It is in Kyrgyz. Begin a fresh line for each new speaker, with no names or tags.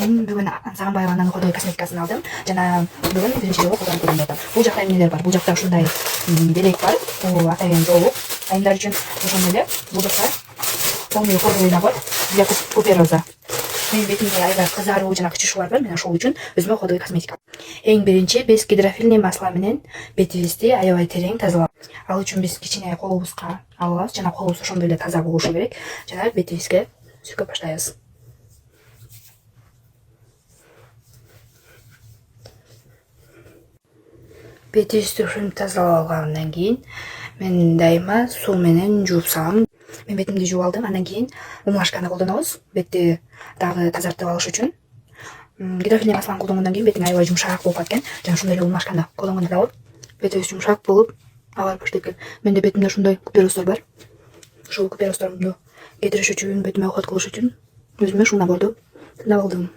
Мен бүгін Ансаған Байғаннан Ходой косметикасын алдым. Жана бүгін биринчи жолу колдонуп көргөн болдум. Бул жакта эмнелер бар? Бул жакта ушундай белек бар. Бул атайын жоолук. Айымдар үчүн ошондой эле. Бул жакта помню ходой набор для купероза. Мен бетимде аябай кызаруу жана кычышуулар бар. Мен ошол үчүн өзүмө Ходой косметика. Эң биринчи биз гидрофильный масло менен бетибизди аябай терең тазалап. Ал үчүн биз кичине колубузга алабыз жана колубуз ошондой эле таза болушу керек. Жана бетибизге сүркөп баштайбыз. Бетибизди ушинтип тазалап алгандан кийин мен дайыма суу менен жууп салам. Мен бетимди жууп алдым, андан кийин умашканы колдонобуз. Бетти дагы тазартып алыш үчүн. Гидрофильный маслону колдонгондон кийин бетиң аябай жумшак болуп кеткен. Жана ошондой эле умашканы колдонгондо дагы бетибиз жумшак болуп агарып баштайт экен. Менде бетимде ушундай купероздор бар. Ушул купероздорумду кетириш үчүн, бетиме оокат кылыш үчүн өзүмө ушул наборду тандап алдым.